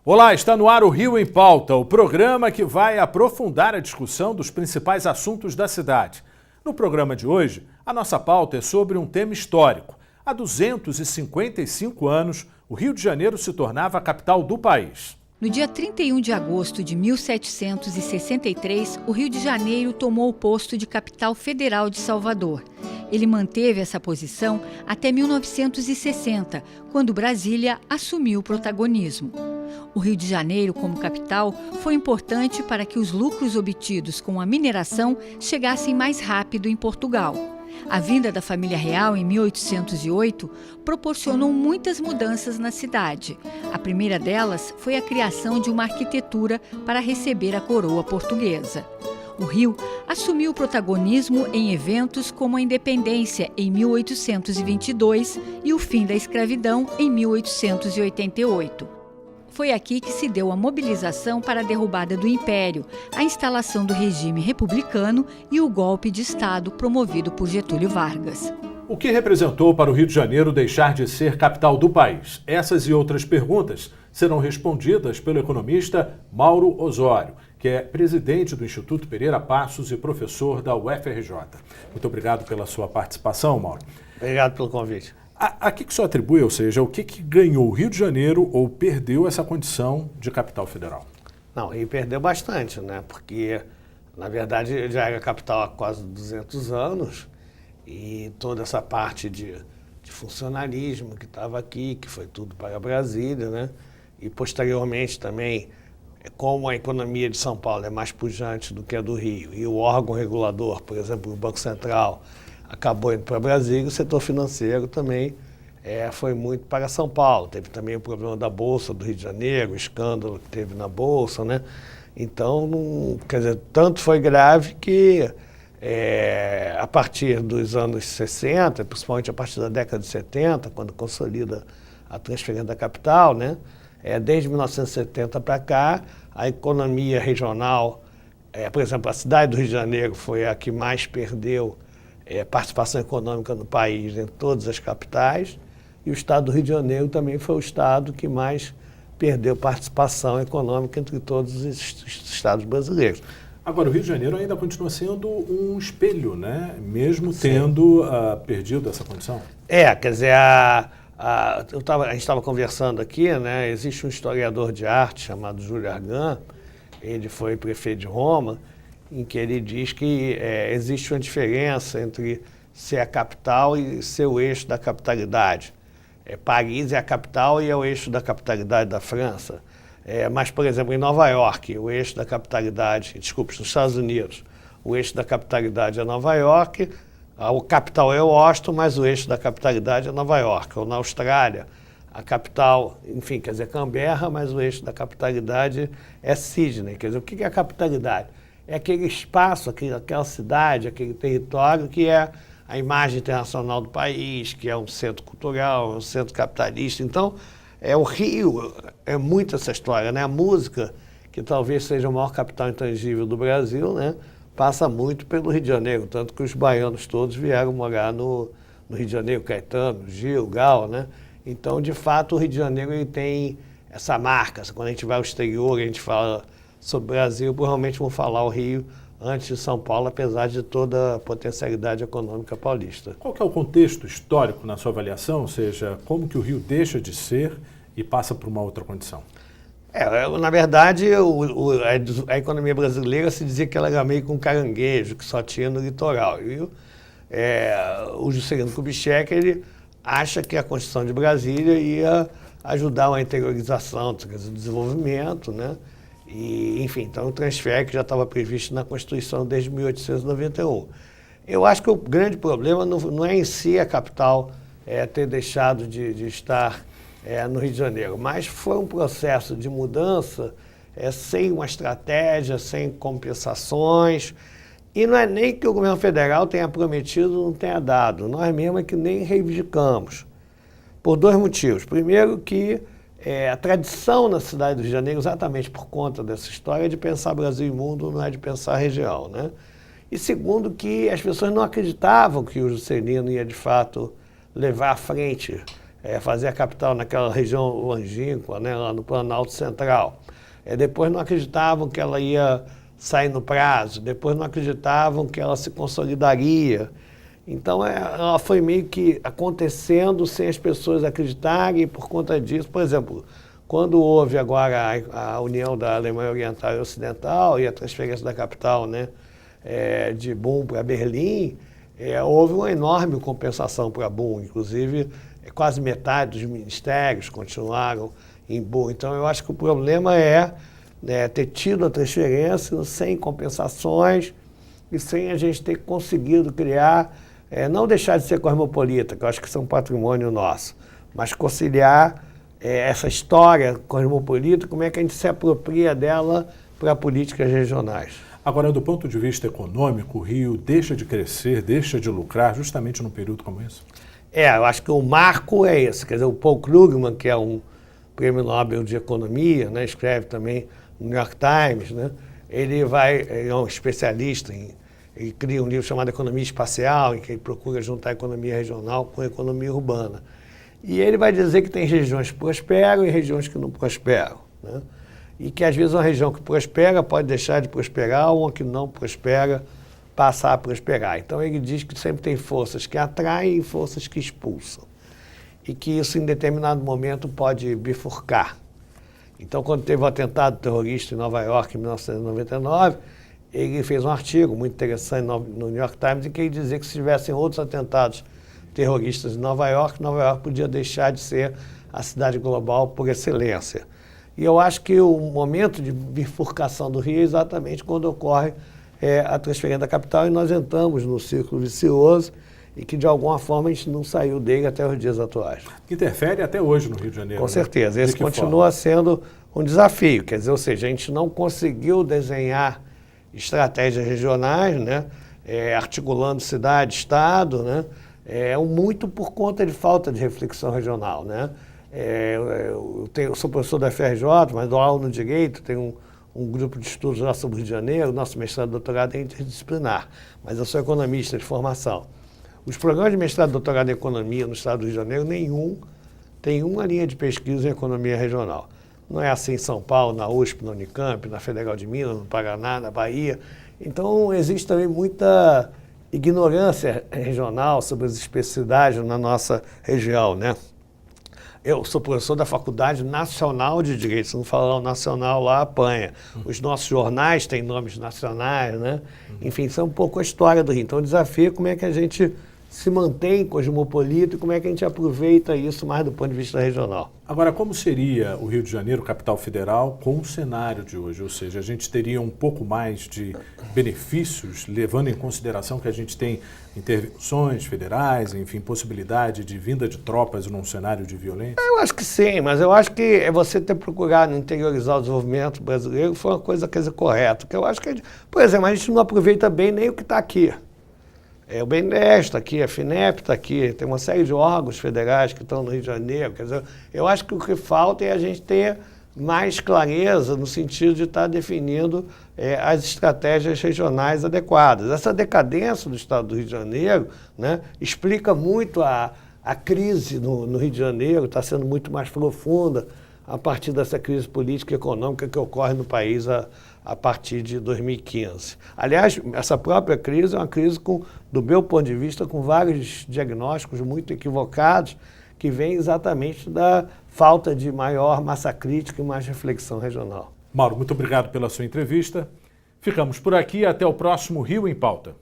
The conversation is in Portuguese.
Olá, está no ar o Rio em Pauta, o programa que vai aprofundar a discussão dos principais assuntos da cidade. No programa de hoje, a nossa pauta é sobre um tema histórico. Há 255 anos, o Rio de Janeiro se tornava a capital do país. No dia 31 de agosto de 1763, o Rio de Janeiro tomou o posto de capital federal de Salvador. Ele manteve essa posição até 1960, quando Brasília assumiu o protagonismo. O Rio de Janeiro, como capital, foi importante para que os lucros obtidos com a mineração chegassem mais rápido em Portugal. A vinda da família real em 1808 proporcionou muitas mudanças na cidade. A primeira delas foi a criação de uma arquitetura para receber a coroa portuguesa. O Rio assumiu o protagonismo em eventos como a independência em 1822 e o fim da escravidão em 1888. Foi aqui que se deu a mobilização para a derrubada do Império, a instalação do regime republicano e o golpe de Estado promovido por Getúlio Vargas. O que representou para o Rio de Janeiro deixar de ser capital do país? Essas e outras perguntas serão respondidas pelo economista Mauro Osório, que é presidente do Instituto Pereira Passos e professor da UFRJ. Muito obrigado pela sua participação, Mauro. Obrigado pelo convite. A que o senhor atribui, ou seja, o que ganhou o Rio de Janeiro ou perdeu essa condição de capital federal? Não, e perdeu bastante, né? Porque, na verdade, já era capital há quase 200 anos e toda essa parte de funcionalismo que estava aqui, que foi tudo para Brasília, né? E, posteriormente, também, como a economia de São Paulo é mais pujante do que a do Rio e o órgão regulador, por exemplo, o Banco Central, acabou indo para Brasília, o setor financeiro também foi muito para São Paulo. Teve também o problema da Bolsa do Rio de Janeiro, o escândalo que teve na Bolsa, né? Então, quer dizer, tanto foi grave que a partir dos anos 60, principalmente a partir da década de 70, quando consolida a transferência da capital, né? Desde 1970 para cá, a economia regional, por exemplo, a cidade do Rio de Janeiro foi a que mais perdeu participação econômica no país, em todas as capitais, e o estado do Rio de Janeiro também foi o estado que mais perdeu participação econômica entre todos os estados brasileiros. Agora, o Rio de Janeiro ainda continua sendo um espelho, né? Mesmo tendo perdido essa condição? Quer dizer, a gente estava conversando aqui, né? Existe um historiador de arte chamado Júlio Argan, ele foi prefeito de Roma, em que ele diz que existe uma diferença entre ser a capital e ser o eixo da capitalidade. Paris é a capital e é o eixo da capitalidade da França. Mas, por exemplo, em Nova York, o eixo da capitalidade, desculpe, nos Estados Unidos, o eixo da capitalidade é Nova York, o capital é Washington, mas o eixo da capitalidade é Nova York. Ou na Austrália, a capital, enfim, quer dizer, Canberra, mas o eixo da capitalidade é Sydney. Quer dizer, o que é a capitalidade? É aquele espaço, aquela cidade, aquele território que é a imagem internacional do país, que é um centro cultural, um centro capitalista. Então, o Rio é muito essa história, né? A música, que talvez seja o maior capital intangível do Brasil, né? Passa muito pelo Rio de Janeiro, tanto que os baianos todos vieram morar no Rio de Janeiro, Caetano, Gil, Gal, né? Então, de fato, o Rio de Janeiro ele tem essa marca. Quando a gente vai ao exterior, a gente fala sobre o Brasil, provavelmente vão falar o Rio antes de São Paulo, apesar de toda a potencialidade econômica paulista. Qual que é o contexto histórico na sua avaliação? Ou seja, como que o Rio deixa de ser e passa para uma outra condição? Na verdade, a economia brasileira se dizia que ela era meio que um caranguejo, que só tinha no litoral. E o Juscelino Kubitschek, ele acha que a Constituição de Brasília ia ajudar uma interiorização, quer dizer, o desenvolvimento, né? E, enfim, então o transfer que já estava previsto na Constituição desde 1891. Eu acho que o grande problema não é em si a capital ter deixado de estar no Rio de Janeiro, mas foi um processo de mudança sem uma estratégia, sem compensações, e não é nem que o governo federal tenha prometido, não tenha dado, nós mesmos é que nem reivindicamos, por dois motivos. Primeiro que a tradição na cidade do Rio de Janeiro, exatamente por conta dessa história, de pensar Brasil e mundo, não é de pensar região, né? E segundo que as pessoas não acreditavam que o Juscelino ia, de fato, levar à frente fazer a capital naquela região longínqua, né, lá no Planalto Central. Depois não acreditavam que ela ia sair no prazo, depois não acreditavam que ela se consolidaria. Então, ela foi meio que acontecendo sem as pessoas acreditarem, e por conta disso, por exemplo, quando houve agora a união da Alemanha Oriental e Ocidental e a transferência da capital, né, de Bonn para Berlim, houve uma enorme compensação para Bonn, inclusive quase metade dos ministérios continuaram em Bonn. Então, eu acho que o problema é ter tido a transferência sem compensações e sem a gente ter conseguido criar, não deixar de ser cosmopolita, que eu acho que isso é um patrimônio nosso, mas conciliar essa história cosmopolita, como é que a gente se apropria dela para políticas regionais. Agora, do ponto de vista econômico, o Rio deixa de crescer, deixa de lucrar justamente num período como esse? Eu acho que o marco é esse. Quer dizer, o Paul Krugman, que é um prêmio Nobel de Economia, né, escreve também no New York Times, né, ele é um especialista ele cria um livro chamado Economia Espacial, em que ele procura juntar a economia regional com a economia urbana. E ele vai dizer que tem regiões que prosperam e regiões que não prosperam, né? E que às vezes uma região que prospera pode deixar de prosperar, uma que não prospera passar a prosperar. Então ele diz que sempre tem forças que atraem e forças que expulsam. E que isso em determinado momento pode bifurcar. Então quando teve o atentado terrorista em Nova York em 1999, ele fez um artigo muito interessante no New York Times em que ele dizia que se tivessem outros atentados terroristas em Nova York podia deixar de ser a cidade global por excelência. E eu acho que o momento de bifurcação do Rio é exatamente quando ocorre a transferência da capital e nós entramos no círculo vicioso e que de alguma forma a gente não saiu dele até os dias atuais. Que interfere até hoje no Rio de Janeiro. Com certeza, esse continua sendo um desafio, quer dizer, ou seja, a gente não conseguiu desenhar estratégias regionais, né, articulando cidade, estado, né, muito por conta de falta de reflexão regional, né. Eu sou professor da FRJ, mas dou aula no Direito, tenho um grupo de estudos lá sobre o Rio de Janeiro, nosso mestrado e doutorado é interdisciplinar, mas eu sou economista de formação. Os programas de mestrado e doutorado em economia no estado do Rio de Janeiro, nenhum tem uma linha de pesquisa em economia regional. Não é assim em São Paulo, na USP, na Unicamp, na Federal de Minas, no Paraná, na Bahia. Então, existe também muita ignorância regional sobre as especificidades na nossa região, né? Eu sou professor da Faculdade Nacional de Direito, se não falar o nacional lá, apanha. Os nossos jornais têm nomes nacionais, né? Enfim, isso é um pouco a história do Rio. Então, o desafio é como é que a gente se mantém cosmopolita e como é que a gente aproveita isso mais do ponto de vista regional. Agora, como seria o Rio de Janeiro, capital federal, com o cenário de hoje? Ou seja, a gente teria um pouco mais de benefícios, levando em consideração que a gente tem intervenções federais, enfim, possibilidade de vinda de tropas num cenário de violência? Eu acho que sim, mas eu acho que você ter procurado interiorizar o desenvolvimento brasileiro foi uma coisa correta. Porque eu acho que, por exemplo, a gente não aproveita bem nem o que está aqui. O BNDES está aqui, a FINEP está aqui, tem uma série de órgãos federais que estão no Rio de Janeiro. Quer dizer, eu acho que o que falta é a gente ter mais clareza no sentido de estar definindo as estratégias regionais adequadas. Essa decadência do estado do Rio de Janeiro, né, explica muito a crise no Rio de Janeiro, está sendo muito mais profunda a partir dessa crise política e econômica que ocorre no país a partir de 2015. Aliás, essa própria crise é uma crise, do meu ponto de vista, com vários diagnósticos muito equivocados, que vem exatamente da falta de maior massa crítica e mais reflexão regional. Mauro, muito obrigado pela sua entrevista. Ficamos por aqui, até o próximo Rio em Pauta.